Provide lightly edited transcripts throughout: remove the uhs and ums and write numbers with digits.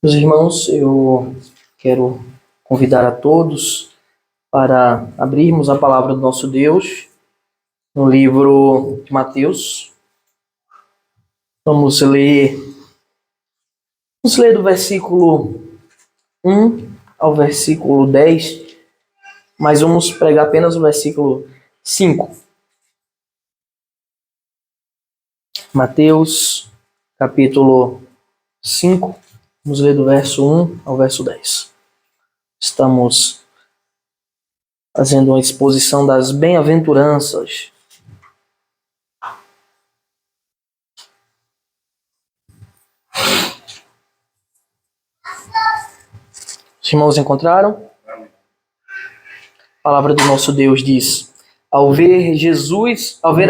Meus irmãos, eu quero convidar a todos para abrirmos a palavra do nosso Deus no livro de Mateus. Vamos ler do versículo 1 ao versículo 10, mas vamos pregar apenas o versículo 5. Mateus, capítulo 5, vamos ler do verso 1 ao verso 10. Estamos fazendo uma exposição das bem-aventuranças. Os irmãos encontraram? A palavra do nosso Deus diz: Ao ver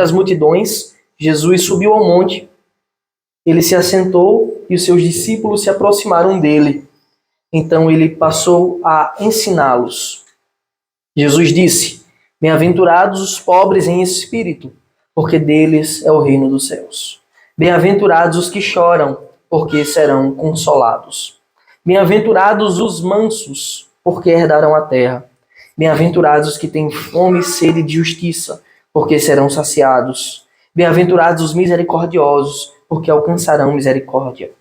as multidões, Jesus subiu ao monte. Ele se assentou e os seus discípulos se aproximaram dele. Então ele passou a ensiná-los. Jesus disse: Bem-aventurados os pobres em espírito, porque deles é o reino dos céus. Bem-aventurados os que choram, porque serão consolados. Bem-aventurados os mansos, porque herdarão a terra. Bem-aventurados os que têm fome e sede de justiça, porque serão saciados. Bem-aventurados os misericordiosos, porque alcançarão misericórdia.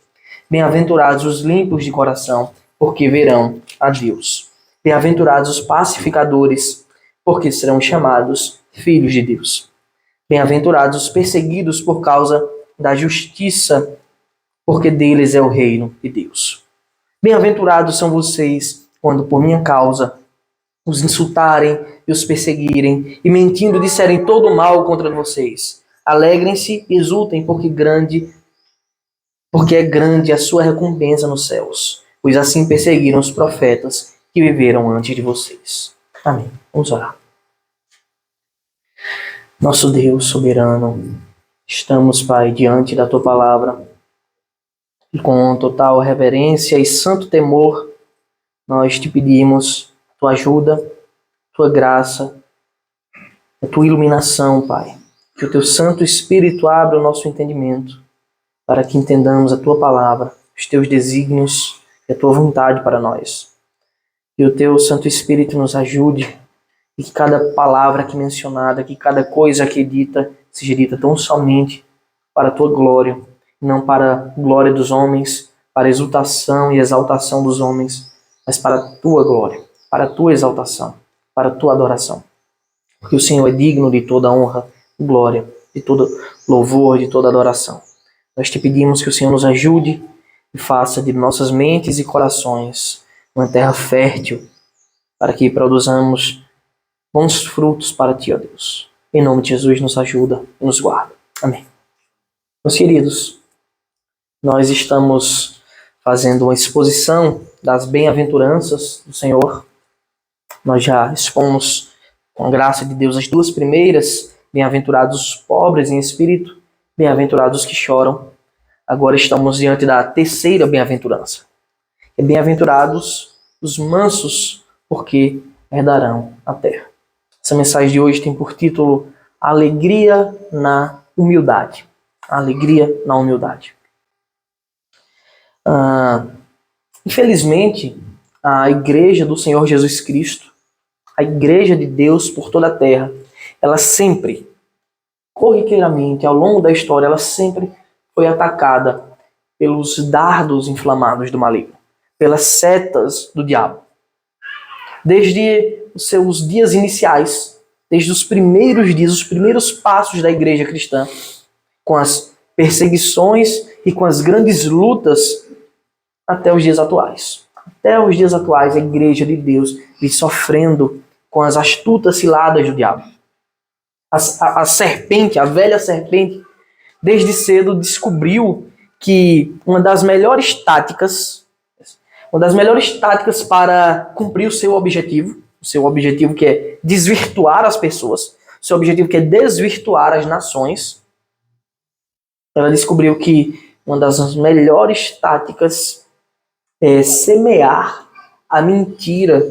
Bem-aventurados os limpos de coração, porque verão a Deus. Bem-aventurados os pacificadores, porque serão chamados filhos de Deus. Bem-aventurados os perseguidos por causa da justiça, porque deles é o reino de Deus. Bem-aventurados são vocês, quando por minha causa os insultarem e os perseguirem, e mentindo disserem todo o mal contra vocês. Alegrem-se e exultem, porque é grande a sua recompensa nos céus, pois assim perseguiram os profetas que viveram antes de vocês. Amém. Vamos orar. Nosso Deus soberano, estamos, Pai, diante da Tua palavra, e com total reverência e santo temor, nós te pedimos Tua ajuda, Tua graça, a Tua iluminação, Pai. Que o Teu Santo Espírito abra o nosso entendimento, para que entendamos a Tua palavra, os Teus desígnios e a Tua vontade para nós. Que o Teu Santo Espírito nos ajude e que cada palavra aqui mencionada, que cada coisa aqui dita, seja dita tão somente para a Tua glória, não para a glória dos homens, para a exultação e exaltação dos homens, mas para a Tua glória, para a Tua exaltação, para a Tua adoração. Porque o Senhor é digno de toda honra, glória, de todo louvor, de toda adoração. Nós te pedimos que o Senhor nos ajude e faça de nossas mentes e corações uma terra fértil, para que produzamos bons frutos para Ti, ó Deus. Em nome de Jesus, nos ajuda e nos guarda. Amém. Meus queridos, nós estamos fazendo uma exposição das bem-aventuranças do Senhor. Nós já expomos, com a graça de Deus, as duas primeiras: bem-aventurados os pobres em espírito, bem-aventurados os que choram. Agora estamos diante da terceira bem-aventurança. Bem-aventurados os mansos, porque herdarão a terra. Essa mensagem de hoje tem por título Alegria na Humildade. Alegria na humildade. Infelizmente, a igreja do Senhor Jesus Cristo, a igreja de Deus por toda a terra, ela sempre, corriqueiramente, ao longo da história, ela sempre foi atacada pelos dardos inflamados do maligno, pelas setas do diabo. Desde os seus dias iniciais, desde os primeiros dias, os primeiros passos da igreja cristã, com as perseguições e com as grandes lutas, até os dias atuais. Até os dias atuais, a igreja de Deus vem sofrendo com as astutas ciladas do diabo. A serpente, a velha serpente, desde cedo descobriu que uma das melhores táticas para cumprir o seu objetivo que é desvirtuar as pessoas, o seu objetivo que é desvirtuar as nações, ela descobriu que uma das melhores táticas é semear a mentira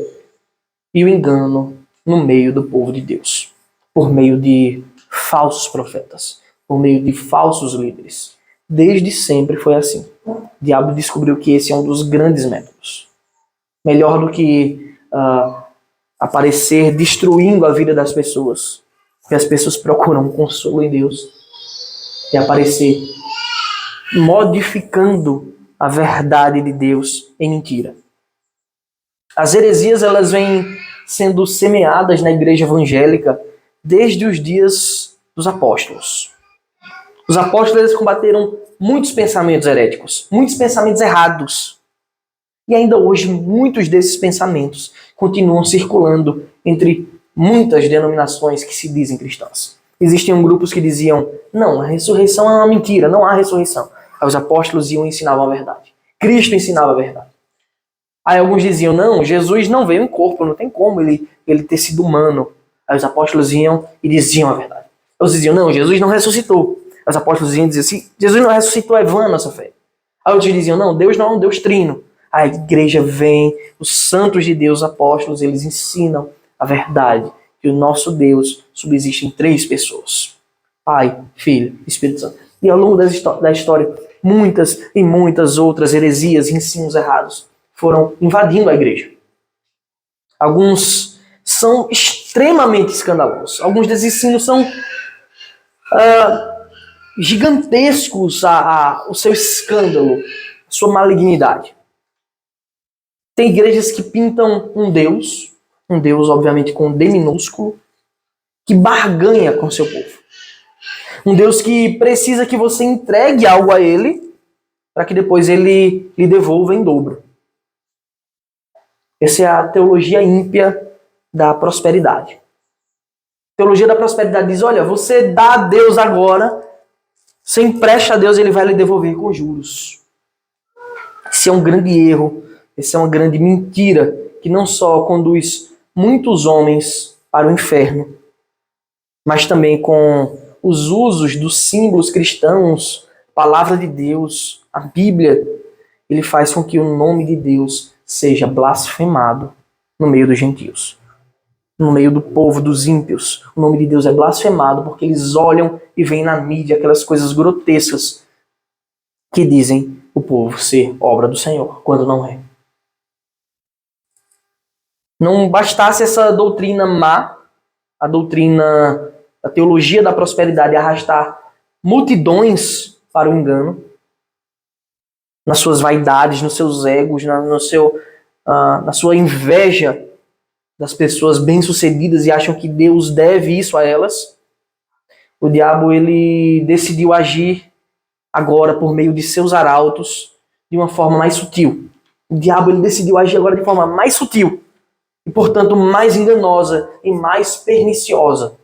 e o engano no meio do povo de Deus, por meio de falsos profetas, por meio de falsos líderes, Desde sempre foi assim. O diabo descobriu que esse é um dos grandes métodos. Melhor do que aparecer destruindo a vida das pessoas, que as pessoas procuram um consolo em Deus, e aparecer modificando a verdade de Deus em mentira. As heresias, elas vêm sendo semeadas na igreja evangélica desde os dias dos apóstolos. Os apóstolos, eles combateram muitos pensamentos heréticos, muitos pensamentos errados. E ainda hoje, muitos desses pensamentos continuam circulando entre muitas denominações que se dizem cristãs. Existiam grupos que diziam, não, a ressurreição é uma mentira, não há ressurreição. Aí os apóstolos iam e ensinavam a verdade. Cristo ensinava a verdade. Aí alguns diziam, não, Jesus não veio em corpo, não tem como ele ter sido humano. Aí os apóstolos iam e diziam a verdade. Outros diziam, não, Jesus não ressuscitou. Aí os apóstolos iam dizer assim, Jesus não ressuscitou, é vã a nossa fé. Aí outros diziam, não, Deus não é um Deus trino. A igreja vem, os santos de Deus, os apóstolos, eles ensinam a verdade, que o nosso Deus subsiste em 3 pessoas. Pai, Filho, Espírito Santo. E ao longo da história, muitas e muitas outras heresias e ensinos errados foram invadindo a igreja. Alguns são extremamente escandalosos. Alguns desses ensinos são gigantescos o seu escândalo, a sua malignidade. Tem igrejas que pintam um Deus obviamente com D minúsculo, que barganha com seu povo. Um Deus que precisa que você entregue algo a ele, para que depois ele lhe devolva em dobro. Essa é a teologia ímpia da prosperidade. A teologia da prosperidade diz, olha, você dá a Deus agora, você empresta a Deus, ele vai lhe devolver com juros. Esse é um grande erro, essa é uma grande mentira, que não só conduz muitos homens para o inferno, mas também com os usos dos símbolos cristãos, palavra de Deus, a Bíblia, ele faz com que o nome de Deus seja blasfemado no meio dos gentios, no meio do povo, dos ímpios. O nome de Deus é blasfemado porque eles olham e veem na mídia aquelas coisas grotescas que dizem o povo ser obra do Senhor, quando não é. Não bastasse essa doutrina má, a doutrina da teologia da prosperidade arrastar multidões para o engano, nas suas vaidades, nos seus egos, na sua inveja das pessoas bem-sucedidas e acham que Deus deve isso a elas. O diabo, ele decidiu agir agora por meio de seus arautos de uma forma mais sutil. O diabo, ele decidiu agir agora de forma mais sutil e, portanto, mais enganosa e mais perniciosa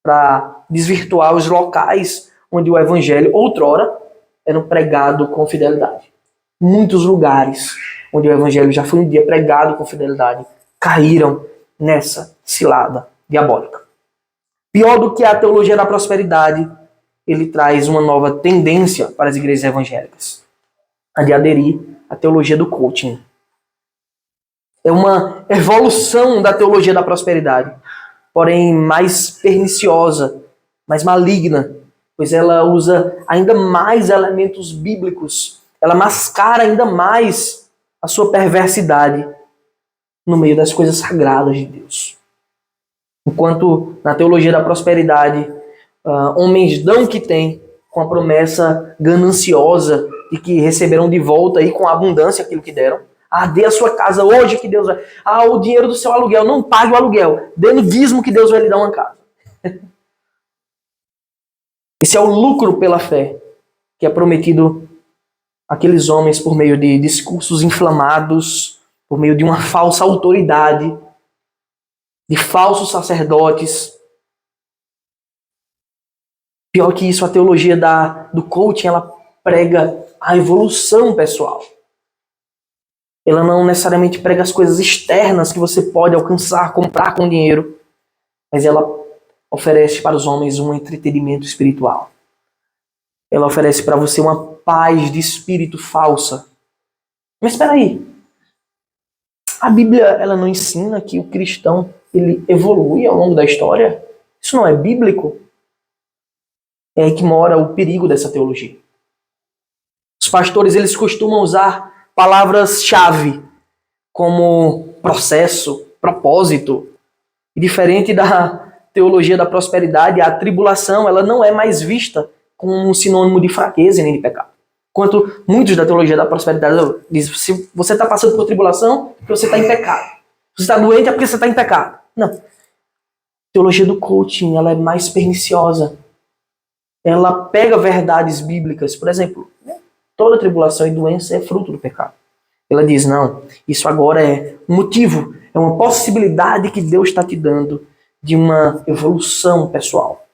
para desvirtuar os locais onde o evangelho, outrora, era pregado com fidelidade. Muitos lugares onde o evangelho já foi um dia pregado com fidelidade caíram nessa cilada diabólica. Pior do que a teologia da prosperidade, ele traz uma nova tendência para as igrejas evangélicas, a de aderir à teologia do coaching. É uma evolução da teologia da prosperidade, porém mais perniciosa, mais maligna, pois ela usa ainda mais elementos bíblicos, ela mascara ainda mais a sua perversidade no meio das coisas sagradas de Deus. Enquanto na teologia da prosperidade, homens dão o que têm com a promessa gananciosa de que receberão de volta aí com abundância aquilo que deram. Dê a sua casa hoje que Deus vai... o dinheiro do seu aluguel, não pague o aluguel. Dê no dízimo que Deus vai lhe dar uma casa. Esse é o lucro pela fé que é prometido àqueles homens por meio de discursos inflamados, por meio de uma falsa autoridade, de falsos sacerdotes. Pior que isso, a teologia do coaching, ela prega a evolução pessoal. Ela não necessariamente prega as coisas externas que você pode alcançar, comprar com dinheiro, mas ela oferece para os homens um entretenimento espiritual. Ela oferece para você uma paz de espírito falsa. Mas espera aí. A Bíblia, ela não ensina que o cristão ele evolui ao longo da história? Isso não é bíblico? É aí que mora o perigo dessa teologia. Os pastores, eles costumam usar palavras-chave como processo, propósito. E diferente da teologia da prosperidade, a tribulação, ela não é mais vista como um sinônimo de fraqueza e nem de pecado. Enquanto muitos da teologia da prosperidade dizem, se você está passando por tribulação, é porque você está em pecado. Se você está doente, é porque você está em pecado. Não. A teologia do coaching, ela é mais perniciosa. Ela pega verdades bíblicas. Por exemplo, toda tribulação e doença é fruto do pecado. Ela diz, não, isso agora é um motivo, é uma possibilidade que Deus está te dando de uma evolução pessoal.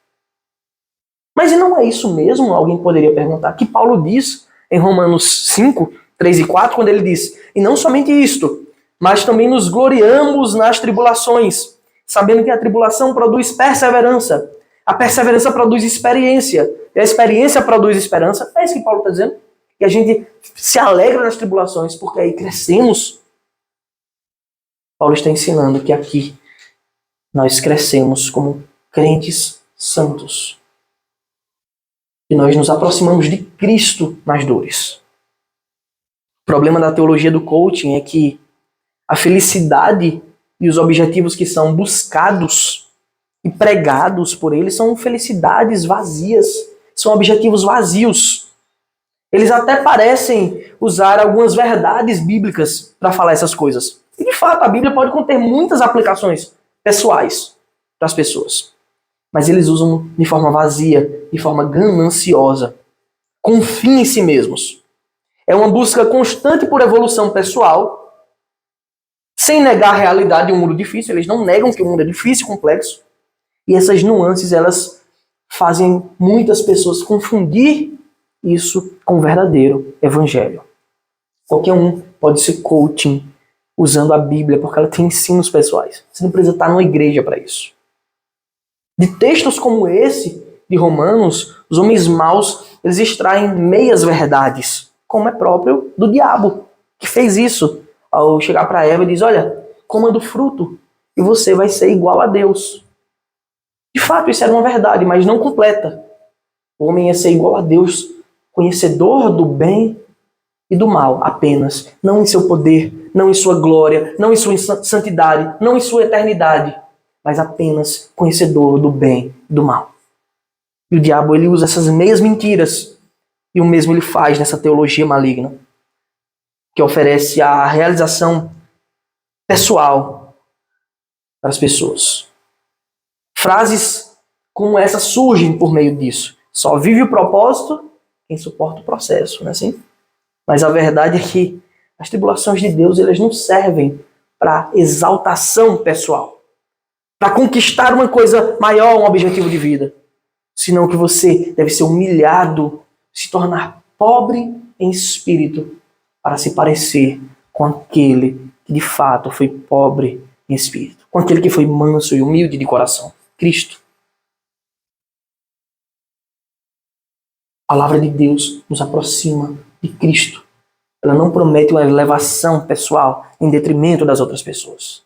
Mas e não é isso mesmo? Alguém poderia perguntar. Que Paulo diz em Romanos 5, 3 e 4, quando ele diz, e não somente isto, mas também nos gloriamos nas tribulações, sabendo que a tribulação produz perseverança, a perseverança produz experiência, e a experiência produz esperança. É isso que Paulo está dizendo. Que a gente se alegra nas tribulações, porque aí crescemos. Paulo está ensinando que aqui nós crescemos como crentes santos. E nós nos aproximamos de Cristo nas dores. O problema da teologia do coaching é que a felicidade e os objetivos que são buscados e pregados por ele são felicidades vazias, são objetivos vazios. Eles até parecem usar algumas verdades bíblicas para falar essas coisas. E de fato, a Bíblia pode conter muitas aplicações pessoais para as pessoas. Mas eles usam de forma vazia, de forma gananciosa, com fim em si mesmos. É uma busca constante por evolução pessoal, sem negar a realidade de um mundo difícil. Eles não negam que o mundo é difícil e complexo. E essas nuances, elas fazem muitas pessoas confundir isso com o verdadeiro evangelho. Qualquer um pode ser coaching usando a Bíblia, porque ela tem ensinos pessoais. Você não precisa estar numa igreja para isso. De textos como esse, de Romanos, os homens maus, eles extraem meias verdades, como é próprio do diabo, que fez isso ao chegar para Eva e diz, olha, coma do fruto e você vai ser igual a Deus. De fato, isso era uma verdade, mas não completa. O homem ia ser igual a Deus, conhecedor do bem e do mal apenas, não em seu poder, não em sua glória, não em sua santidade, não em sua eternidade, mas apenas conhecedor do bem e do mal. E o diabo, ele usa essas meias mentiras, e o mesmo ele faz nessa teologia maligna, que oferece a realização pessoal para as pessoas. Frases como essa surgem por meio disso. Só vive o propósito quem suporta o processo, não é assim? Mas a verdade é que as tribulações de Deus, elas não servem para exaltação pessoal, para conquistar uma coisa maior, um objetivo de vida, senão que você deve ser humilhado, se tornar pobre em espírito, para se parecer com aquele que de fato foi pobre em espírito, com aquele que foi manso e humilde de coração, Cristo. A palavra de Deus nos aproxima de Cristo. Ela não promete uma elevação pessoal em detrimento das outras pessoas.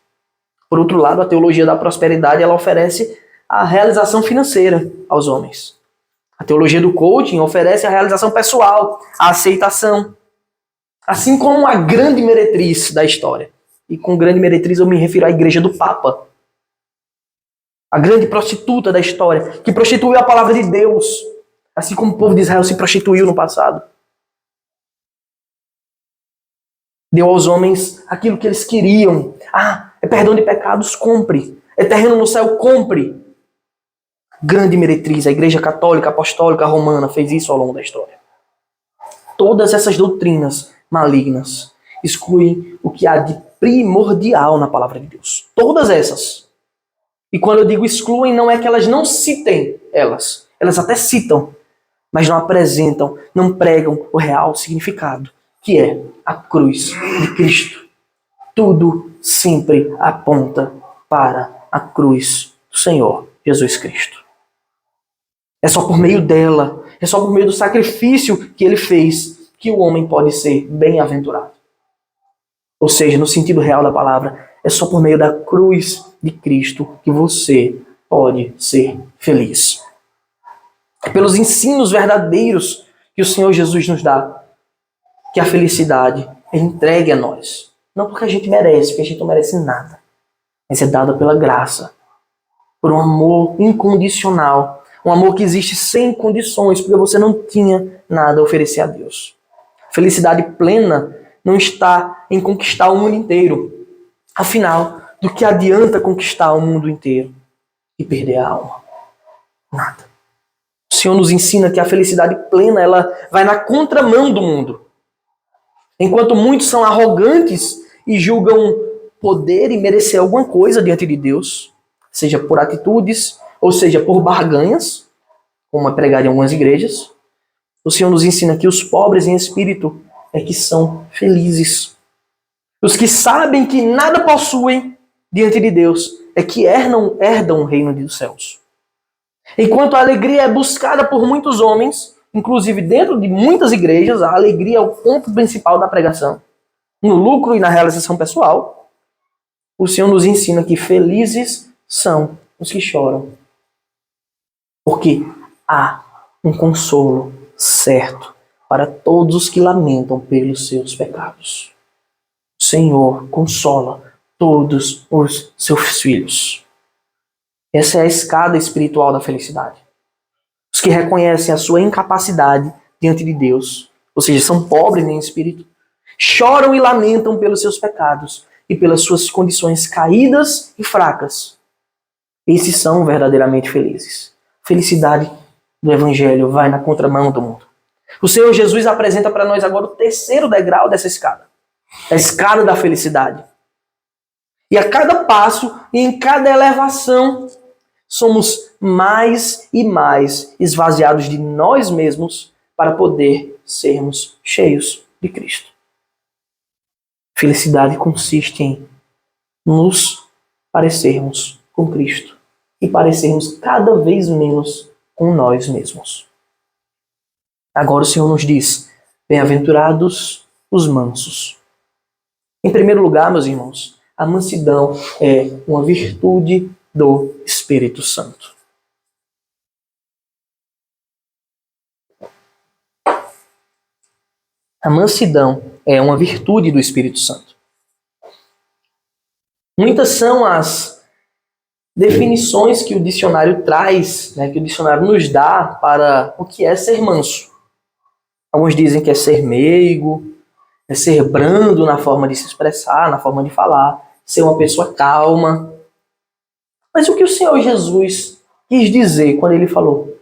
Por outro lado, a teologia da prosperidade, ela oferece a realização financeira aos homens. A teologia do coaching oferece a realização pessoal, a aceitação. Assim como a grande meretriz da história. E com grande meretriz eu me refiro à igreja do Papa. A grande prostituta da história, que prostituiu a palavra de Deus, assim como o povo de Israel se prostituiu no passado. Deu aos homens aquilo que eles queriam. É perdão de pecados, compre. É terreno no céu, compre. Grande meretriz, a Igreja Católica, Apostólica, Romana fez isso ao longo da história. Todas essas doutrinas malignas excluem o que há de primordial na palavra de Deus. Todas essas. E quando eu digo excluem, não é que elas não citem elas. Elas até citam, mas não apresentam, não pregam o real significado, que é a cruz de Cristo. Tudo sempre aponta para a cruz do Senhor Jesus Cristo. É só por meio dela, é só por meio do sacrifício que ele fez, que o homem pode ser bem-aventurado. Ou seja, no sentido real da palavra, é só por meio da cruz de Cristo que você pode ser feliz. É pelos ensinos verdadeiros que o Senhor Jesus nos dá que a felicidade é entregue a nós. Não porque a gente merece, porque a gente não merece nada. Mas é dada pela graça. Por um amor incondicional. Um amor que existe sem condições, porque você não tinha nada a oferecer a Deus. A felicidade plena não está em conquistar o mundo inteiro. Afinal, do que adianta conquistar o mundo inteiro e perder a alma? Nada. O Senhor nos ensina que a felicidade plena ela vai na contramão do mundo. Enquanto muitos são arrogantes e julgam poder e merecer alguma coisa diante de Deus, seja por atitudes, ou seja por barganhas, como é pregado em algumas igrejas, o Senhor nos ensina que os pobres em espírito é que são felizes. Os que sabem que nada possuem diante de Deus é que herdam o reino dos céus. Enquanto a alegria é buscada por muitos homens, inclusive dentro de muitas igrejas, a alegria é o ponto principal da pregação. No lucro e na realização pessoal, o Senhor nos ensina que felizes são os que choram. Porque há um consolo certo para todos os que lamentam pelos seus pecados. O Senhor consola todos os seus filhos. Essa é a escada espiritual da felicidade. Os que reconhecem a sua incapacidade diante de Deus, ou seja, são pobres em espírito, choram e lamentam pelos seus pecados e pelas suas condições caídas e fracas. Esses são verdadeiramente felizes. A felicidade do Evangelho vai na contramão do mundo. O Senhor Jesus apresenta para nós agora o terceiro degrau dessa escada. A escada da felicidade. E a cada passo e em cada elevação, somos mais e mais esvaziados de nós mesmos para poder sermos cheios de Cristo. Felicidade consiste em nos parecermos com Cristo e parecermos cada vez menos com nós mesmos. Agora o Senhor nos diz: bem-aventurados os mansos. Em primeiro lugar, meus irmãos, a mansidão é uma virtude do Espírito Santo. A mansidão é uma virtude do Espírito Santo. Muitas são as definições que o dicionário traz, que o dicionário nos dá para o que é ser manso. Alguns dizem que é ser meigo, é ser brando na forma de se expressar, na forma de falar, ser uma pessoa calma. Mas o que o Senhor Jesus quis dizer quando ele falou: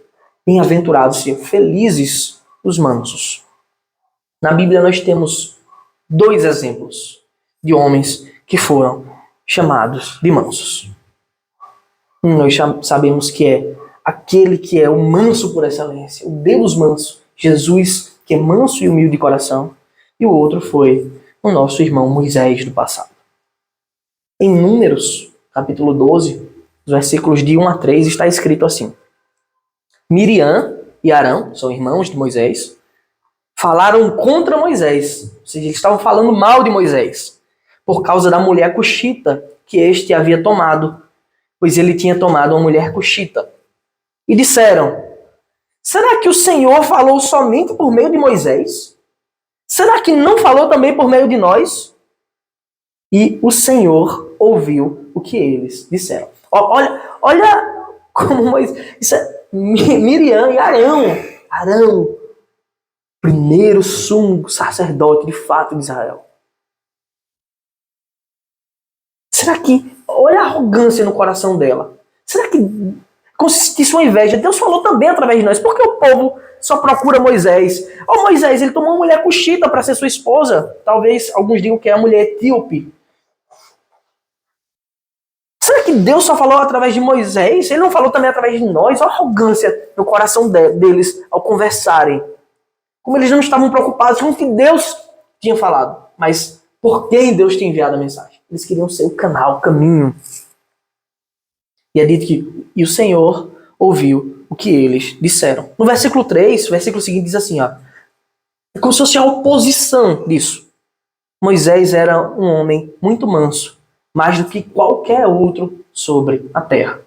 bem-aventurados, felizes os mansos? Na Bíblia nós temos dois exemplos de homens que foram chamados de mansos. Nós sabemos que é aquele que é o manso por excelência, o Deus manso, Jesus, que é manso e humilde de coração. E o outro foi o nosso irmão Moisés do passado. Em Números, capítulo 12, os versículos de 1 a 3, está escrito assim: Miriam e Arão, são irmãos de Moisés, falaram contra Moisés, ou seja, eles estavam falando mal de Moisés, por causa da mulher cuxita que este havia tomado, pois ele tinha tomado uma mulher cuxita. E disseram: será que o Senhor falou somente por meio de Moisés? Será que não falou também por meio de nós? E o Senhor ouviu o que eles disseram. Olha como Moisés... Isso é Miriam e Arão. Arão, primeiro sumo sacerdote de fato de Israel. Será que... Olha a arrogância no coração dela. Será que consistisse uma inveja? Deus falou também através de nós. Por que o povo só procura Moisés? Moisés, ele tomou uma mulher cuxita para ser sua esposa. Talvez alguns digam que é a mulher etíope. Será que Deus só falou através de Moisés? Ele não falou também através de nós? Olha a arrogância no coração deles ao conversarem. Como eles não estavam preocupados com o que Deus tinha falado, mas por quem Deus tinha enviado a mensagem. Eles queriam ser o canal, o caminho. E é dito que e o Senhor ouviu o que eles disseram. No versículo 3, o versículo seguinte diz assim, é como se fosse a oposição disso. Moisés era um homem muito manso, mais do que qualquer outro sobre a terra.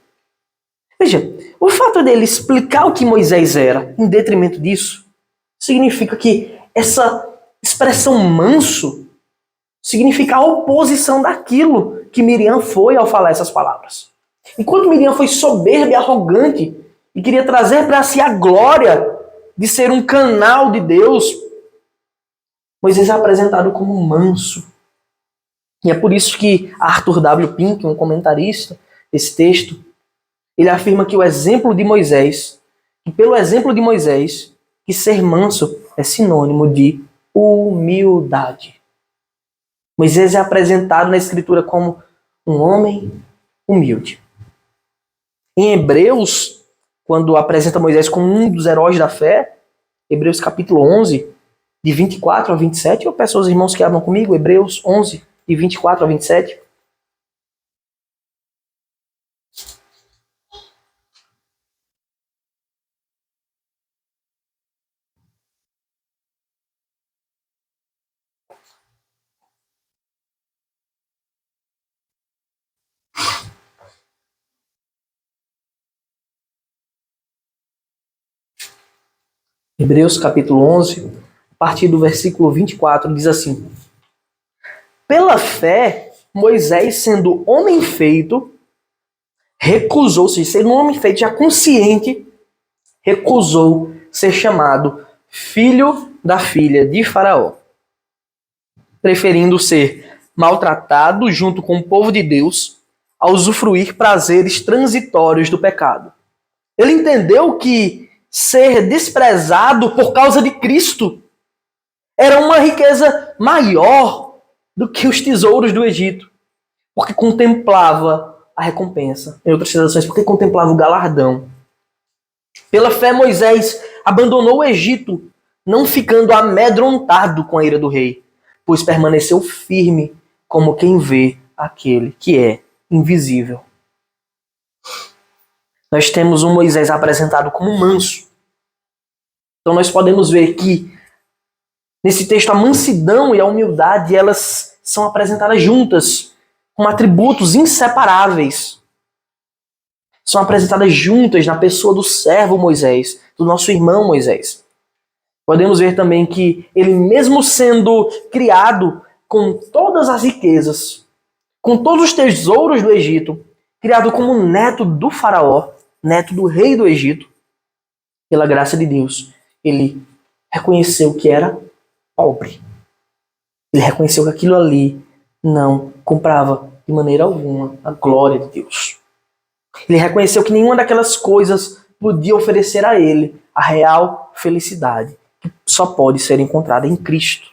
Veja, o fato dele explicar o que Moisés era, em detrimento disso, significa que essa expressão manso significa a oposição daquilo que Miriam foi ao falar essas palavras. Enquanto Miriam foi soberba e arrogante e queria trazer para si a glória de ser um canal de Deus, Moisés é apresentado como manso. E é por isso que Arthur W. Pink, um comentarista desse texto, ele afirma que o exemplo de Moisés, que pelo exemplo de Moisés, que ser manso é sinônimo de humildade. Moisés é apresentado na Escritura como um homem humilde. Em Hebreus, quando apresenta Moisés como um dos heróis da fé, Hebreus capítulo 11, de 24 a 27, eu peço aos irmãos que abram comigo, Hebreus 11, de 24 a 27. Hebreus capítulo 11, a partir do versículo 24, diz assim: Pela fé, Moisés, sendo homem feito, recusou-se, sendo um homem feito já consciente, recusou ser chamado filho da filha de Faraó, preferindo ser maltratado junto com o povo de Deus a usufruir prazeres transitórios do pecado. Ele entendeu que ser desprezado por causa de Cristo era uma riqueza maior do que os tesouros do Egito, porque contemplava a recompensa. Em outras traduções, porque contemplava o galardão. Pela fé, Moisés abandonou o Egito, não ficando amedrontado com a ira do rei, pois permaneceu firme como quem vê aquele que é invisível. Nós temos um Moisés apresentado como manso. Então nós podemos ver que nesse texto a mansidão e a humildade, elas são apresentadas juntas, como atributos inseparáveis. São apresentadas juntas na pessoa do servo Moisés, do nosso irmão Moisés. Podemos ver também que ele, mesmo sendo criado com todas as riquezas, com todos os tesouros do Egito, criado como neto do faraó, neto do rei do Egito, pela graça de Deus, ele reconheceu que era pobre. Ele reconheceu que aquilo ali não comprava de maneira alguma a glória de Deus. Ele reconheceu que nenhuma daquelas coisas podia oferecer a ele a real felicidade, que só pode ser encontrada em Cristo.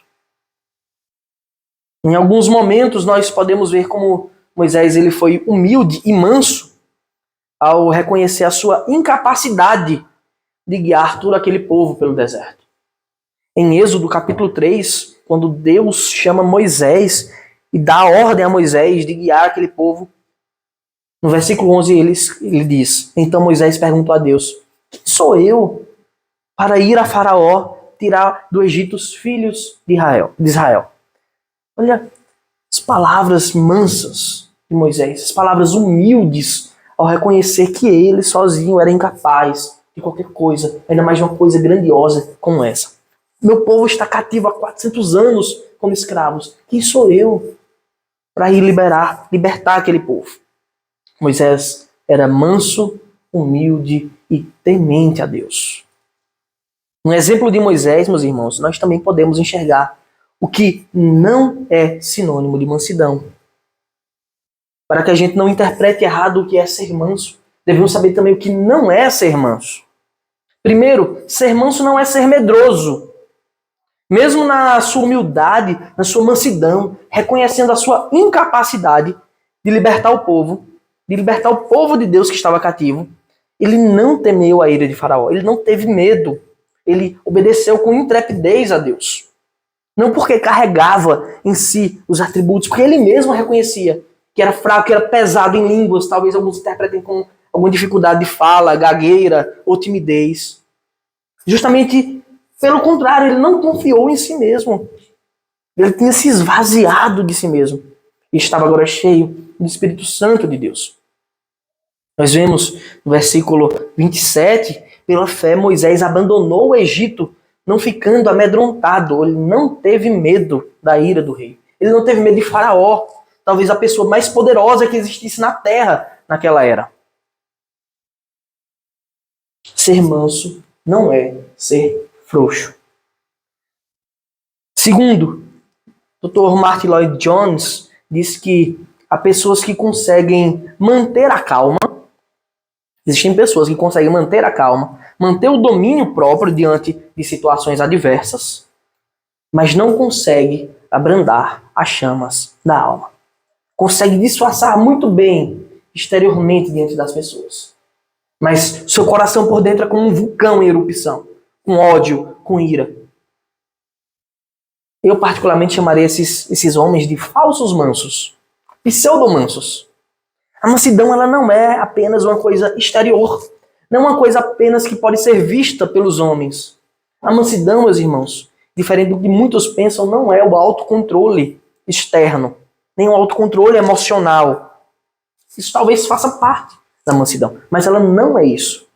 Em alguns momentos nós podemos ver como Moisés ele foi humilde e manso ao reconhecer a sua incapacidade de guiar todo aquele povo pelo deserto. Em Êxodo capítulo 3, quando Deus chama Moisés e dá a ordem a Moisés de guiar aquele povo, no versículo 11 ele diz: Então Moisés perguntou a Deus: Quem sou eu para ir a Faraó tirar do Egito os filhos de Israel? Olha as palavras mansas de Moisés, as palavras humildes ao reconhecer que ele sozinho era incapaz de qualquer coisa, ainda mais de uma coisa grandiosa como essa. Meu povo está cativo há 400 anos como escravos. Quem sou eu para ir libertar aquele povo? Moisés era manso, humilde e temente a Deus. No exemplo de Moisés, meus irmãos, nós também podemos enxergar o que não é sinônimo de mansidão. Para que a gente não interprete errado o que é ser manso, devemos saber também o que não é ser manso. Primeiro, ser manso não é ser medroso. Mesmo na sua humildade, na sua mansidão, reconhecendo a sua incapacidade de libertar o povo de Deus que estava cativo, ele não temeu a ira de Faraó, ele não teve medo, ele obedeceu com intrepidez a Deus. Não porque carregava em si os atributos, porque ele mesmo reconhecia que era fraco, que era pesado em línguas, talvez alguns interpretem com alguma dificuldade de fala, gagueira ou timidez. Justamente pelo contrário, ele não confiou em si mesmo. Ele tinha se esvaziado de si mesmo e estava agora cheio do Espírito Santo de Deus. Nós vemos no versículo 27, pela fé Moisés abandonou o Egito, não ficando amedrontado. Ele não teve medo da ira do rei. Ele não teve medo de Faraó, talvez a pessoa mais poderosa que existisse na terra naquela era. Ser manso não é ser frouxo. Segundo, Dr. Martyn Lloyd-Jones diz que há pessoas que conseguem manter a calma. Existem pessoas que conseguem manter a calma, manter o domínio próprio diante de situações adversas, mas não consegue abrandar as chamas da alma. Consegue disfarçar muito bem exteriormente diante das pessoas. Mas seu coração por dentro é como um vulcão em erupção, com ódio, com ira. Eu particularmente chamaria esses homens de falsos mansos, pseudomansos. A mansidão ela não é apenas uma coisa exterior, não é uma coisa apenas que pode ser vista pelos homens. A mansidão, meus irmãos, diferente do que muitos pensam, não é o autocontrole externo, nem o autocontrole emocional. Isso talvez faça parte da mansidão, mas ela não é isso.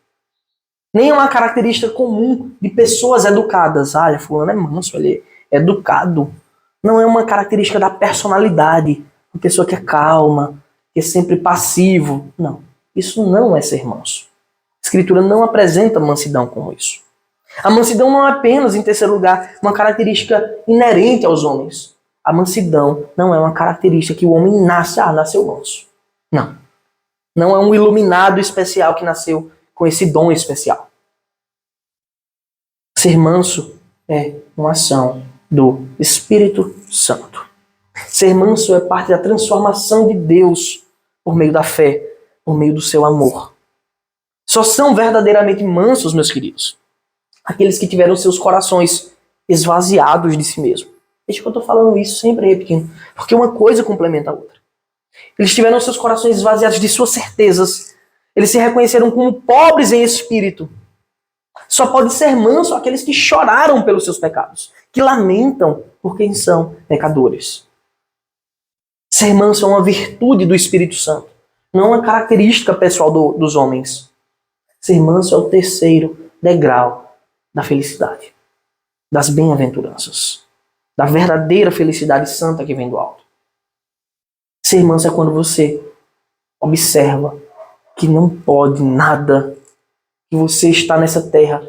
Nem é uma característica comum de pessoas educadas. Ah, fulano é manso, ele é educado. Não é uma característica da personalidade. Uma pessoa que é calma, que é sempre passivo. Não, isso não é ser manso. A Escritura não apresenta mansidão como isso. A mansidão não é apenas, em terceiro lugar, uma característica inerente aos homens. A mansidão não é uma característica que o homem nasceu manso. Não. Não é um iluminado especial que nasceu com esse dom especial. Ser manso é uma ação do Espírito Santo. Ser manso é parte da transformação de Deus por meio da fé, por meio do seu amor. Só são verdadeiramente mansos, meus queridos, aqueles que tiveram seus corações esvaziados de si mesmo. Veja que eu estou falando isso sempre repetindo, porque uma coisa complementa a outra. Eles tiveram seus corações esvaziados de suas certezas. Eles se reconheceram como pobres em espírito. Só pode ser manso aqueles que choraram pelos seus pecados, que lamentam por quem são pecadores. Ser manso é uma virtude do Espírito Santo, não uma característica pessoal dos homens. Ser manso é o terceiro degrau da felicidade, das bem-aventuranças, da verdadeira felicidade santa que vem do alto. Ser manso é quando você observa que não pode nada, que você está nessa terra,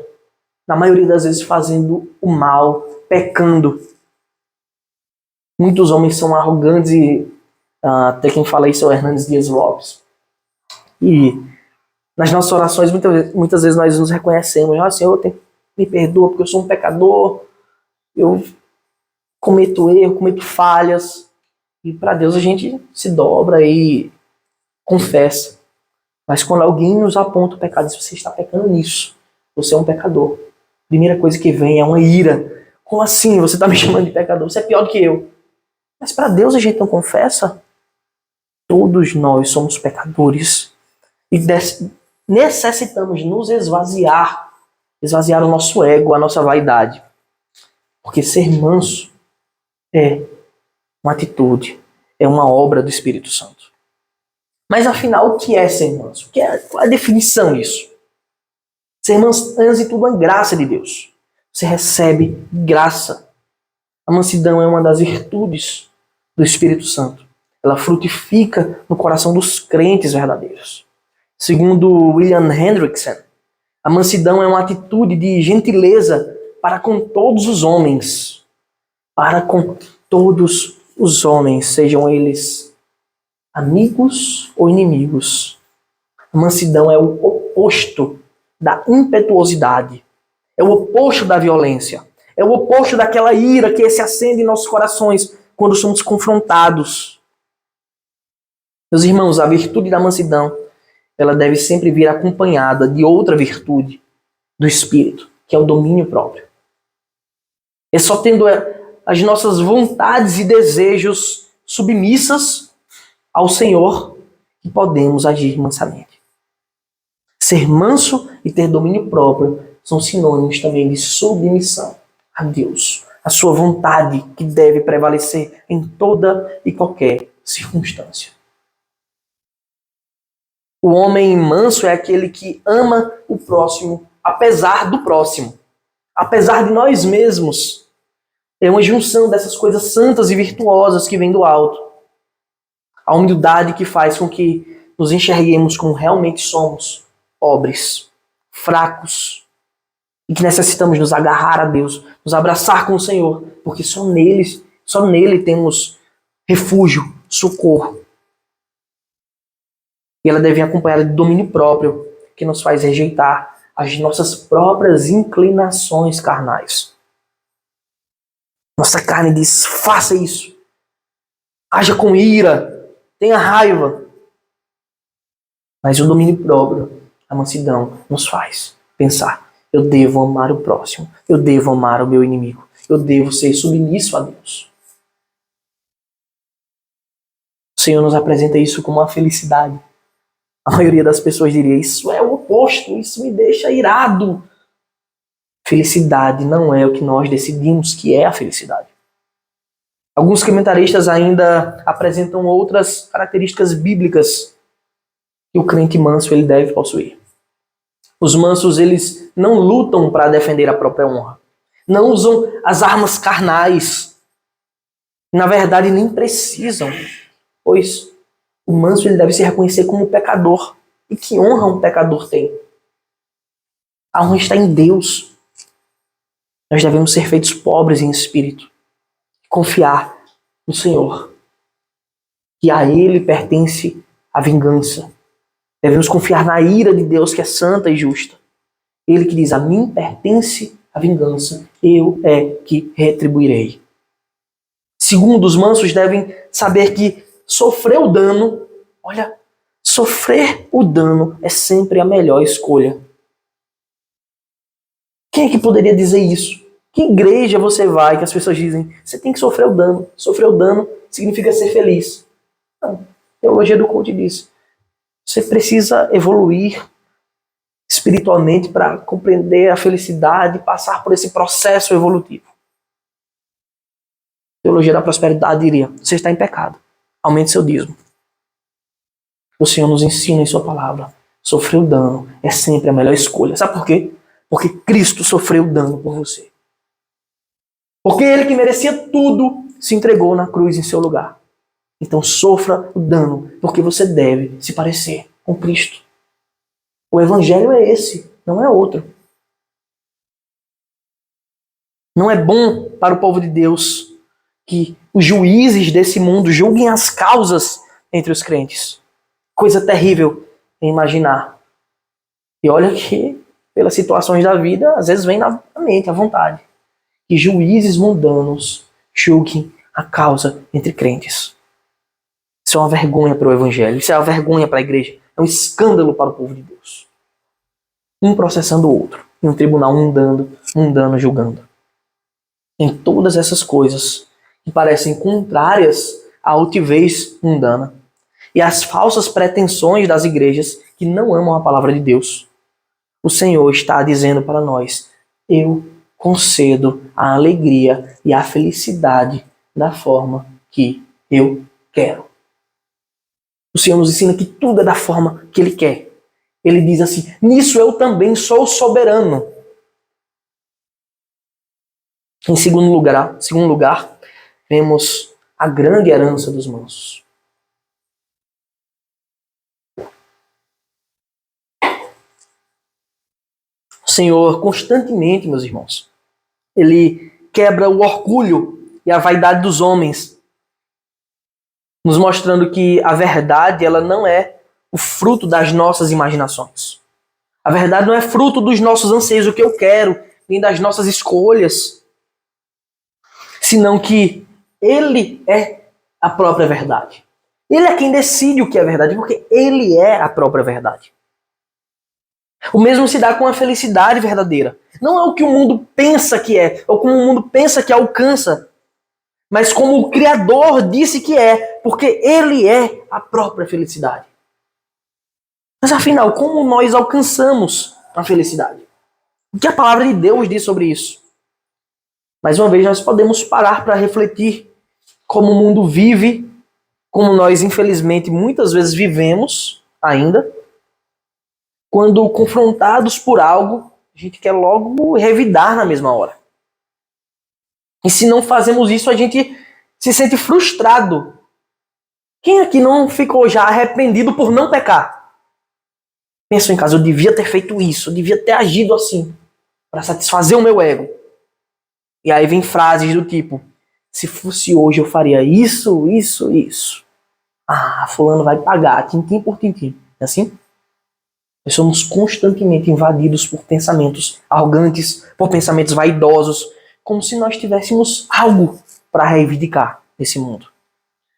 na maioria das vezes fazendo o mal, pecando. Muitos homens são arrogantes e até quem fala isso é o Hernandes Dias Lopes. E nas nossas orações muitas vezes nós nos reconhecemos. Ah, Senhor, me perdoa porque eu sou um pecador, eu cometo erro, cometo falhas. E para Deus a gente se dobra e confessa. Mas quando alguém nos aponta o pecado, se você está pecando nisso, você é um pecador. A primeira coisa que vem é uma ira. Como assim? Você está me chamando de pecador? Você é pior do que eu. Mas para Deus a gente não confessa. Todos nós somos pecadores. E necessitamos nos esvaziar. Esvaziar o nosso ego, a nossa vaidade. Porque ser manso é uma atitude, é uma obra do Espírito Santo. Mas afinal, o que é ser manso? Qual é a definição disso? Ser manso, antes de tudo, é uma graça de Deus. Você recebe graça. A mansidão é uma das virtudes do Espírito Santo. Ela frutifica no coração dos crentes verdadeiros. Segundo William Hendrickson, a mansidão é uma atitude de gentileza para com todos os homens. Para com todos os homens, sejam eles amigos ou inimigos. A mansidão é o oposto da impetuosidade. É o oposto da violência. É o oposto daquela ira que se acende em nossos corações quando somos confrontados. Meus irmãos, a virtude da mansidão, ela deve sempre vir acompanhada de outra virtude do Espírito, que é o domínio próprio. É só tendo as nossas vontades e desejos submissas ao Senhor que podemos agir mansamente. Ser manso e ter domínio próprio são sinônimos também de submissão a Deus, a sua vontade que deve prevalecer em toda e qualquer circunstância. O homem manso é aquele que ama o próximo apesar do próximo. apesar de nós mesmos, é uma junção dessas coisas santas e virtuosas que vem do alto. A humildade que faz com que nos enxerguemos como realmente somos, pobres, fracos, e que necessitamos nos agarrar a Deus, nos abraçar com o Senhor, porque só nele temos refúgio, socorro. E ela deve vir acompanhada de domínio próprio, que nos faz rejeitar as nossas próprias inclinações carnais. Nossa carne diz, faça isso. Haja com ira, tenha raiva. Mas o domínio próprio, a mansidão, nos faz pensar, eu devo amar o próximo, eu devo amar o meu inimigo, eu devo ser submisso a Deus. O Senhor nos apresenta isso como uma felicidade. A maioria das pessoas diria, isso é o oposto, isso me deixa irado. Felicidade não é o que nós decidimos que é a felicidade. Alguns comentaristas ainda apresentam outras características bíblicas que o crente manso ele deve possuir. Os mansos eles não lutam para defender a própria honra. Não usam as armas carnais. Na verdade, nem precisam, pois o manso ele deve se reconhecer como pecador. E que honra um pecador tem? A honra está em Deus. Nós devemos ser feitos pobres em espírito. Confiar no Senhor. Que a Ele pertence a vingança. Devemos confiar na ira de Deus que é santa e justa. Ele que diz, a mim pertence a vingança. Eu é que retribuirei. Segundo, os mansos devem saber que sofrer o dano, sofrer o dano é sempre a melhor escolha. Quem é que poderia dizer isso? Que igreja você vai que as pessoas dizem, você tem que sofrer o dano. Sofrer o dano significa ser feliz. Não. A teologia do coach diz, você precisa evoluir espiritualmente para compreender a felicidade e passar por esse processo evolutivo. A teologia da prosperidade diria, você está em pecado. Aumente seu dízimo. O Senhor nos ensina em sua palavra. Sofrer o dano é sempre a melhor escolha. Sabe por quê? Porque Cristo sofreu o dano por você. Porque Ele que merecia tudo se entregou na cruz em seu lugar. Então sofra o dano, porque você deve se parecer com Cristo. O Evangelho é esse, não é outro. Não é bom para o povo de Deus que os juízes desse mundo julguem as causas entre os crentes. Coisa terrível em imaginar. E olha que, pelas situações da vida, às vezes vem na mente, à vontade. Que juízes mundanos julguem a causa entre crentes. Isso é uma vergonha para o Evangelho. Isso é uma vergonha para a igreja. É um escândalo para o povo de Deus. Um processando o outro. Em um tribunal mundano julgando. Em todas essas coisas que parecem contrárias à altivez mundana e às falsas pretensões das igrejas que não amam a palavra de Deus, o Senhor está dizendo para nós, eu concedo a alegria e a felicidade da forma que eu quero. O Senhor nos ensina que tudo é da forma que Ele quer. Ele diz assim, nisso eu também sou soberano. Em segundo lugar, vemos a grande herança dos mansos. O Senhor, constantemente, meus irmãos, Ele quebra o orgulho e a vaidade dos homens, nos mostrando que a verdade ela não é o fruto das nossas imaginações. A verdade não é fruto dos nossos anseios, o que eu quero, nem das nossas escolhas, senão que Ele é a própria verdade. Ele é quem decide o que é verdade, porque Ele é a própria verdade. O mesmo se dá com a felicidade verdadeira. Não é o que o mundo pensa que é, ou como o mundo pensa que alcança, mas como o Criador disse que é, porque Ele é a própria felicidade. Mas afinal, como nós alcançamos a felicidade? O que a palavra de Deus diz sobre isso? Mais uma vez, nós podemos parar para refletir como o mundo vive, como nós, infelizmente, muitas vezes vivemos ainda. Quando confrontados por algo, a A gente quer logo revidar na mesma hora. E se não fazemos isso, a gente se sente frustrado. Quem aqui não ficou já arrependido por não pecar? Pensa em casa, eu devia ter feito isso, eu devia ter agido assim, para satisfazer o meu ego. E aí vem frases do tipo, se fosse hoje eu faria isso, isso, isso. Ah, fulano vai pagar, tintim por tintim. É assim? Nós somos constantemente invadidos por pensamentos arrogantes, por pensamentos vaidosos, como se nós tivéssemos algo para reivindicar nesse mundo.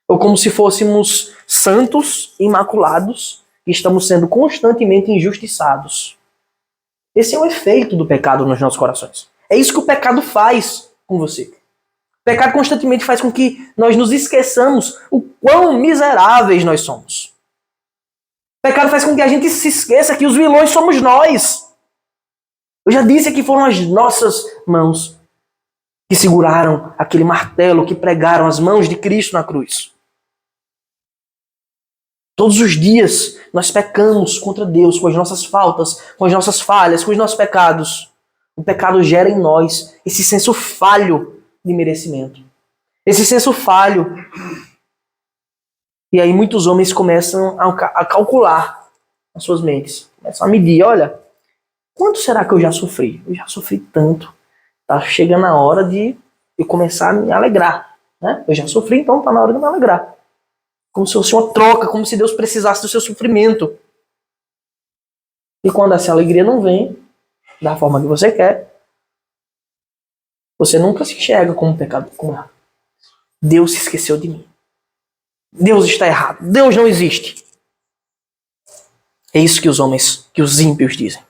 Ou como se fôssemos santos, imaculados, e estamos sendo constantemente injustiçados. Esse é o efeito do pecado nos nossos corações. É isso que o pecado faz com você. O pecado constantemente faz com que nós nos esqueçamos o quão miseráveis nós somos. O pecado faz com que a gente se esqueça que os vilões somos nós. Eu já disse que foram as nossas mãos que seguraram aquele martelo, que pregaram as mãos de Cristo na cruz. Todos os dias nós pecamos contra Deus com as nossas faltas, com as nossas falhas, com os nossos pecados. O pecado gera em nós esse senso falho de merecimento. Esse senso falho. E aí muitos homens começam a calcular nas suas mentes. Começam a medir, olha, quanto será que eu já sofri? Eu já sofri tanto. Tá chegando a hora de eu começar a me alegrar. Né? Eu já sofri, então tá na hora de me alegrar. Como se fosse uma troca, como se Deus precisasse do seu sofrimento. E quando essa alegria não vem, da forma que você quer, você nunca se enxerga como um pecado. Como Deus se esqueceu de mim. Deus está errado. Deus não existe. É isso que os homens, que os ímpios dizem.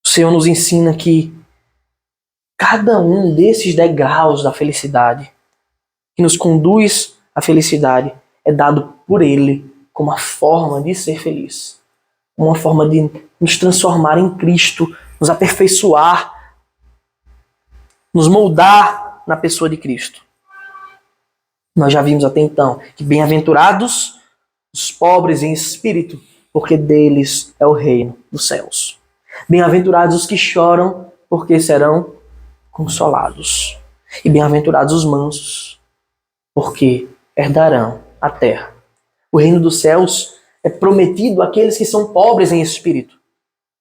O Senhor nos ensina que cada um desses degraus da felicidade, que nos conduz à felicidade, é dado por Ele como uma forma de ser feliz. Uma forma de nos transformar em Cristo, nos aperfeiçoar, nos moldar na pessoa de Cristo. Nós já vimos até então que bem-aventurados os pobres em espírito, porque deles é o reino dos céus. Bem-aventurados os que choram, porque serão consolados. E bem-aventurados os mansos, porque herdarão a terra. O reino dos céus é prometido àqueles que são pobres em espírito.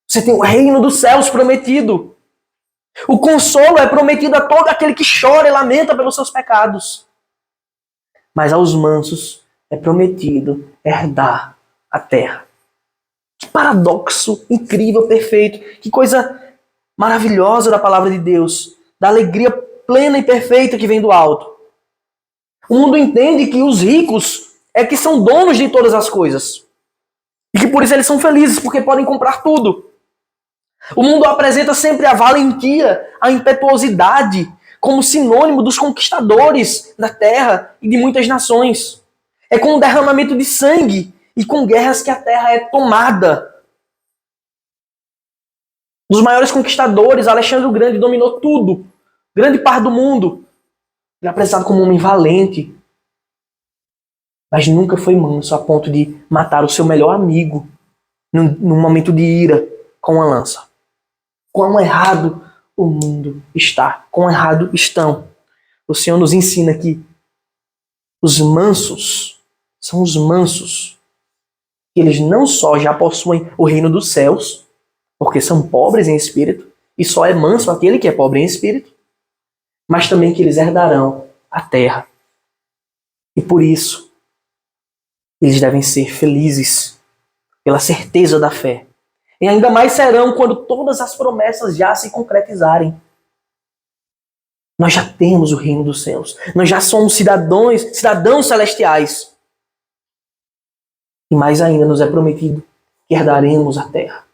Você tem o reino dos céus prometido. O consolo é prometido a todo aquele que chora e lamenta pelos seus pecados. Mas aos mansos é prometido herdar a terra. Que paradoxo incrível, perfeito. Que coisa maravilhosa da palavra de Deus. Da alegria plena e perfeita que vem do alto. O mundo entende que os ricos é que são donos de todas as coisas. E que por isso eles são felizes, porque podem comprar tudo. O mundo apresenta sempre a valentia, a impetuosidade, como sinônimo dos conquistadores da terra e de muitas nações. É com o derramamento de sangue e com guerras que a terra é tomada. Dos maiores conquistadores, Alexandre o Grande dominou tudo. Grande parte do mundo. Ele é apresentado como um homem valente. Mas nunca foi manso a ponto de matar o seu melhor amigo num momento de ira com uma lança. Quão errado o mundo está. Quão errado estão. O Senhor nos ensina que os mansos são os mansos. Eles não só já possuem o reino dos céus, porque são pobres em espírito, e só é manso aquele que é pobre em espírito, mas também que eles herdarão a terra. E por isso, eles devem ser felizes pela certeza da fé. E ainda mais serão quando todas as promessas já se concretizarem. Nós já temos o reino dos céus. Nós já somos cidadãos celestiais. E mais ainda nos é prometido que herdaremos a terra.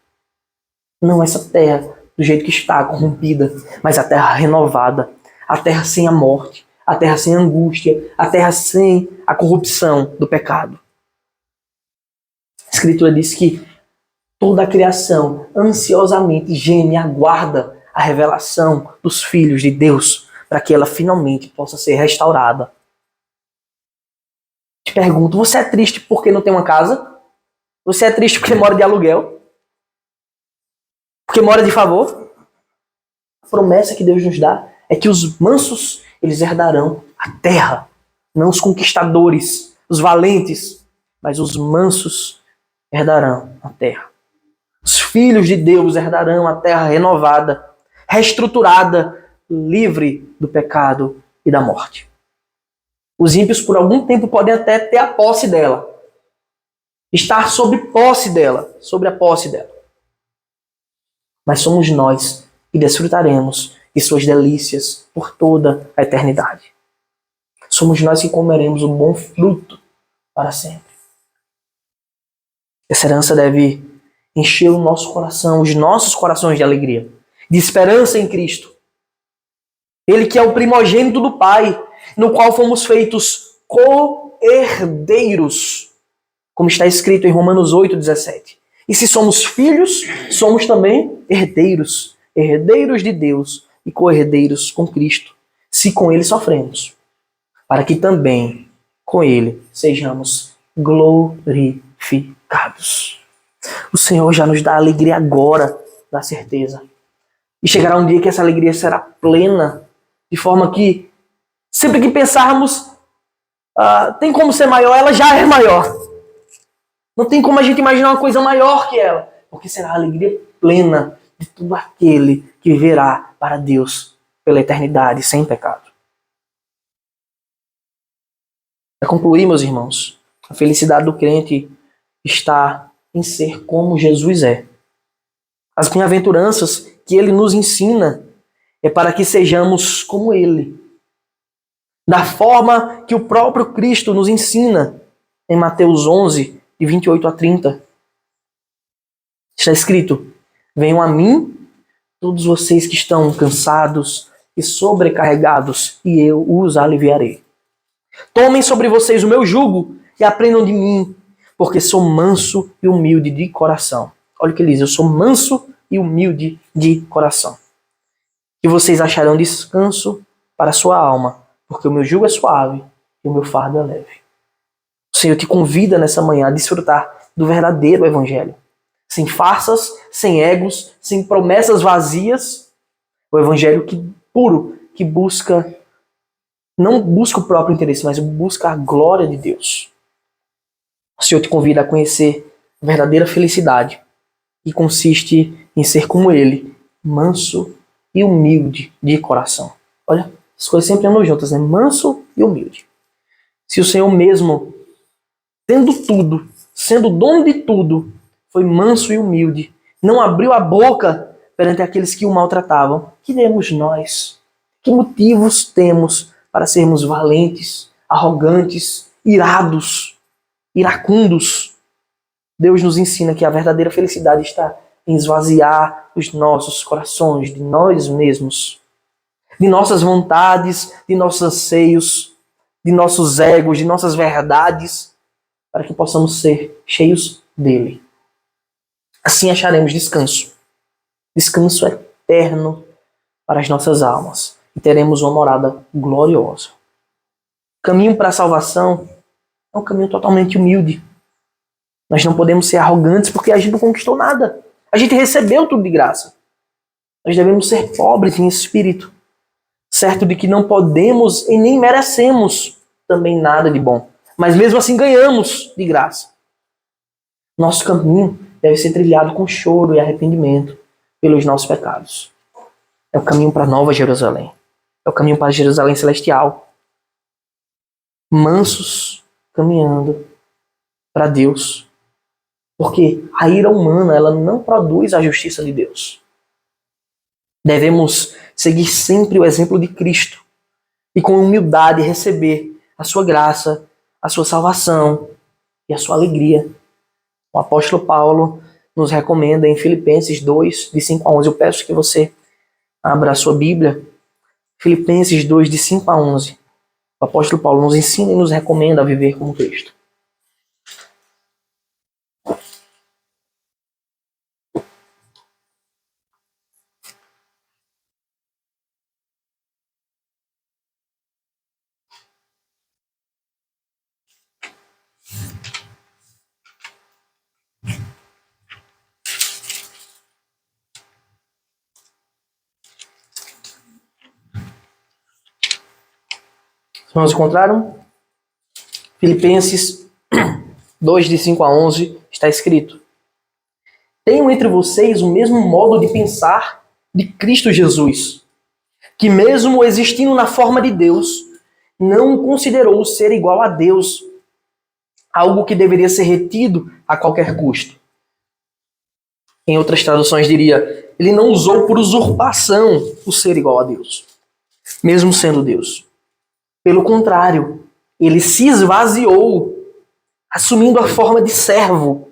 Não essa terra do jeito que está, corrompida, mas a terra renovada. A terra sem a morte. A terra sem a angústia. A terra sem a corrupção do pecado. A Escritura diz que toda a criação ansiosamente geme e aguarda a revelação dos filhos de Deus para que ela finalmente possa ser restaurada. Te pergunto, você é triste porque não tem uma casa? Você é triste porque mora de aluguel? Porque mora de favor. A promessa que Deus nos dá é que os mansos, eles herdarão a terra. Não os conquistadores, os valentes, mas os mansos herdarão a terra. Os filhos de Deus herdarão a terra renovada, reestruturada, livre do pecado e da morte. Os ímpios, por algum tempo, podem até ter a posse dela. Estar sob posse dela, sobre a posse dela. Mas somos nós que desfrutaremos de suas delícias por toda a eternidade. Somos nós que comeremos o bom fruto para sempre. Essa herança deve encher o nosso coração, os nossos corações de alegria, de esperança em Cristo. Ele que é o primogênito do Pai, no qual fomos feitos co-herdeiros, como está escrito em Romanos 8,17. E se somos filhos, somos também herdeiros, herdeiros de Deus e co-herdeiros com Cristo, se com Ele sofremos, para que também com Ele sejamos glorificados. O Senhor já nos dá alegria agora, da certeza. E chegará um dia que essa alegria será plena, de forma que, sempre que pensarmos, tem como ser maior, ela já é maior. Não tem como a gente imaginar uma coisa maior que ela, porque será a alegria plena de todo aquele que viverá para Deus pela eternidade, sem pecado. Para concluir, meus irmãos, a felicidade do crente está em ser como Jesus é. As bem-aventuranças que ele nos ensina é para que sejamos como ele, da forma que o próprio Cristo nos ensina em Mateus 11, de 28 a 30. Está escrito: venham a mim, todos vocês que estão cansados e sobrecarregados, e eu os aliviarei. Tomem sobre vocês o meu jugo e aprendam de mim, porque sou manso e humilde de coração. Olha o que ele diz: eu sou manso e humilde de coração. E vocês acharão descanso para a sua alma, porque o meu jugo é suave e o meu fardo é leve. O Senhor te convida nessa manhã a desfrutar do verdadeiro evangelho. Sem farsas, sem egos, sem promessas vazias. O evangelho puro, que não busca o próprio interesse, mas busca a glória de Deus. O Senhor te convida a conhecer a verdadeira felicidade, que consiste em ser como Ele, manso e humilde de coração. Olha, as coisas sempre andam juntas, né? Manso e humilde. Se o Senhor mesmo, tendo tudo, sendo dono de tudo, foi manso e humilde, não abriu a boca perante aqueles que o maltratavam, que diremos nós? Que motivos temos para sermos valentes, arrogantes, irados, iracundos? Deus nos ensina que a verdadeira felicidade está em esvaziar os nossos corações de nós mesmos, de nossas vontades, de nossos anseios, de nossos egos, de nossas verdades, para que possamos ser cheios dele. Assim acharemos descanso. Descanso eterno para as nossas almas. E teremos uma morada gloriosa. O caminho para a salvação é um caminho totalmente humilde. Nós não podemos ser arrogantes porque a gente não conquistou nada. A gente recebeu tudo de graça. Nós devemos ser pobres em espírito, certo de que não podemos e nem merecemos também nada de bom. Mas mesmo assim ganhamos de graça. Nosso caminho deve ser trilhado com choro e arrependimento pelos nossos pecados. É o caminho para a Nova Jerusalém. É o caminho para a Jerusalém celestial. Mansos, caminhando para Deus. Porque a ira humana, ela não produz a justiça de Deus. Devemos seguir sempre o exemplo de Cristo e com humildade receber a sua graça, a sua salvação e a sua alegria. O apóstolo Paulo nos recomenda em Filipenses 2, de 5 a 11. Eu peço que você abra a sua Bíblia. Filipenses 2, de 5 a 11. O apóstolo Paulo nos ensina e nos recomenda a viver como Cristo. Vamos encontraram? Filipenses 2, de 5 a 11, está escrito: tenham entre vocês o mesmo modo de pensar de Cristo Jesus, que mesmo existindo na forma de Deus, não considerou ser igual a Deus, algo que deveria ser retido a qualquer custo. Em outras traduções diria, ele não usou por usurpação o ser igual a Deus, mesmo sendo Deus. Pelo contrário, ele se esvaziou, assumindo a forma de servo,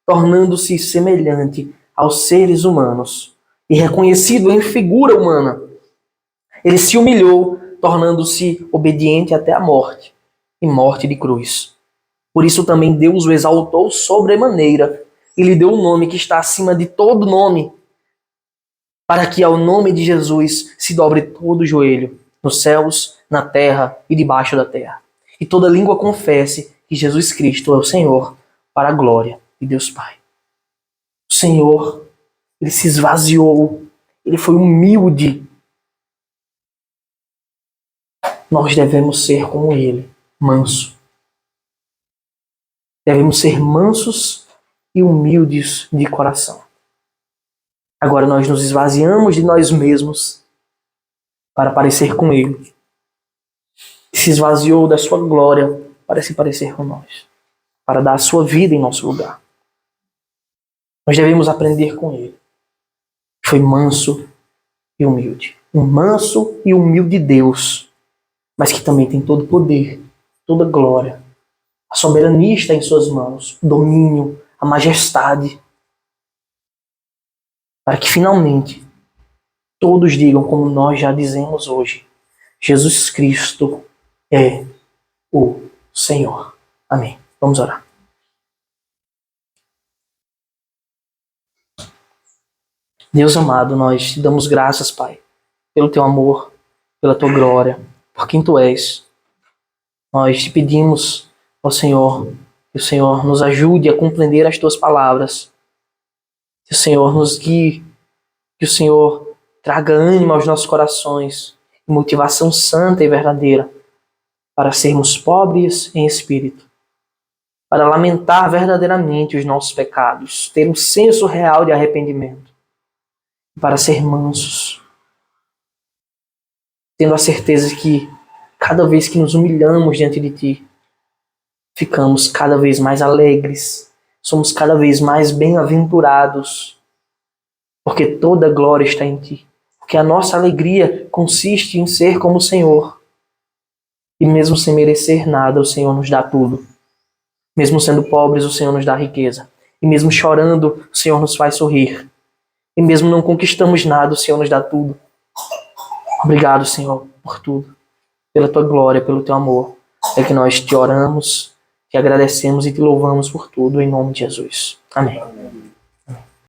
tornando-se semelhante aos seres humanos e reconhecido em figura humana. Ele se humilhou, tornando-se obediente até a morte, e morte de cruz. Por isso também Deus o exaltou sobremaneira e lhe deu o nome que está acima de todo nome, para que ao nome de Jesus se dobre todo o joelho, nos céus, na terra e debaixo da terra, e toda língua confesse que Jesus Cristo é o Senhor, para a glória de Deus Pai. O Senhor, ele se esvaziou, ele foi humilde. Nós devemos ser como ele, manso. Devemos ser mansos e humildes de coração. Agora nós nos esvaziamos de nós mesmos para parecer com ele. Se esvaziou da sua glória para se parecer com nós, para dar a sua vida em nosso lugar. Nós devemos aprender com ele. Foi manso e humilde. Um manso e humilde Deus, mas que também tem todo poder, toda glória. A soberania está em suas mãos, o domínio, a majestade. Para que finalmente todos digam, como nós já dizemos hoje, Jesus Cristo é o Senhor. Amém. Vamos orar. Deus amado, nós te damos graças, Pai, pelo teu amor, pela tua glória, por quem tu és. Nós te pedimos, ó Senhor, que o Senhor nos ajude a compreender as tuas palavras, que o Senhor nos guie, que o Senhor traga ânimo aos nossos corações e motivação santa e verdadeira para sermos pobres em espírito, para lamentar verdadeiramente os nossos pecados, ter um senso real de arrependimento, para ser mansos, tendo a certeza que cada vez que nos humilhamos diante de Ti, ficamos cada vez mais alegres, somos cada vez mais bem-aventurados, porque toda glória está em Ti, porque a nossa alegria consiste em ser como o Senhor, e mesmo sem merecer nada, o Senhor nos dá tudo. Mesmo sendo pobres, o Senhor nos dá riqueza. E mesmo chorando, o Senhor nos faz sorrir. E mesmo não conquistamos nada, o Senhor nos dá tudo. Obrigado, Senhor, por tudo. Pela Tua glória, pelo Teu amor. É que nós te oramos, te agradecemos e te louvamos por tudo, em nome de Jesus. Amém.